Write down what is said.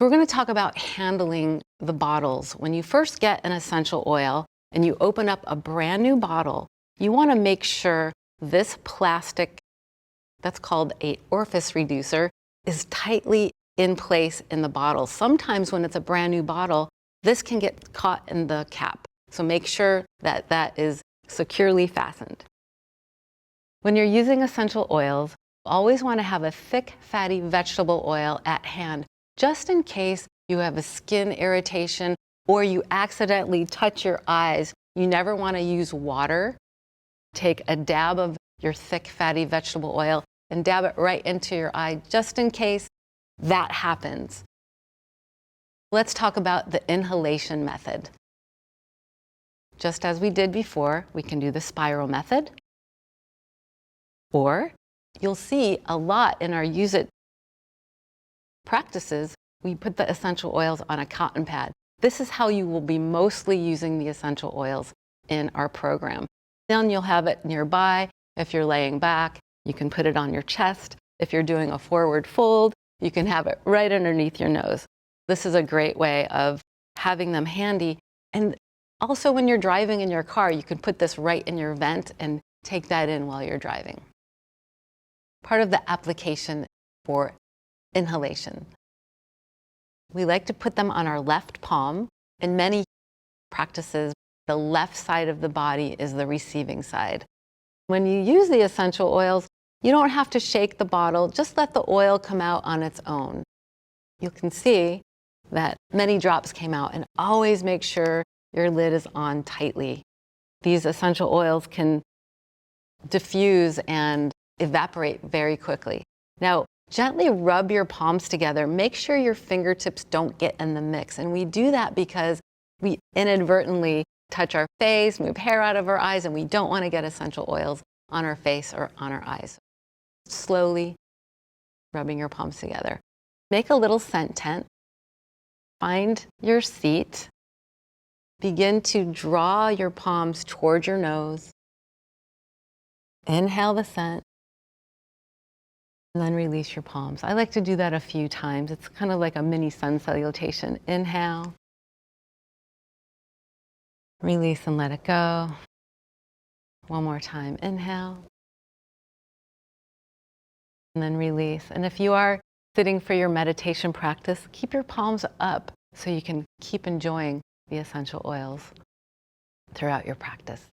We're going to talk about handling the bottles. When you first get an essential oil and you open up a brand new bottle, you want to make sure this plastic, that's called an orifice reducer, is tightly in place in the bottle. Sometimes when it's a brand new bottle, this can get caught in the cap. So make sure that that is securely fastened. When you're using essential oils, you always want to have a thick, fatty vegetable oil at hand, just in case you have a skin irritation or you accidentally touch your eyes. You never want to use water. Take a dab of your thick, fatty vegetable oil and dab it right into your eye, just in case that happens. Let's talk about the inhalation method. Just as we did before, we can do the spiral method, or you'll see a lot in our UZIT practices, we put the essential oils on a cotton pad. This is how you will be mostly using the essential oils in our program. Then you'll have it nearby. If you're laying back, you can put it on your chest. If you're doing a forward fold, you can have it right underneath your nose. This is a great way of having them handy. And also when you're driving in your car, you can put this right in your vent and take that in while you're driving. Part of the application for inhalation. We like to put them on our left palm. In many practices, the left side of the body is the receiving side. When you use the essential oils, you don't have to shake the bottle, just let the oil come out on its own. You can see that many drops came out, and always make sure your lid is on tightly. These essential oils can diffuse and evaporate very quickly. Now, gently rub your palms together. Make sure your fingertips don't get in the mix. And we do that because we inadvertently touch our face, move hair out of our eyes, and we don't want to get essential oils on our face or on our eyes. Slowly rubbing your palms together. Make a little scent tent. Find your seat. Begin to draw your palms toward your nose. Inhale the scent. And then release your palms. I like to do that a few times. It's kind of like a mini sun salutation. Inhale. Release and let it go. One more time. Inhale. And then release. And if you are sitting for your meditation practice, keep your palms up so you can keep enjoying the essential oils throughout your practice.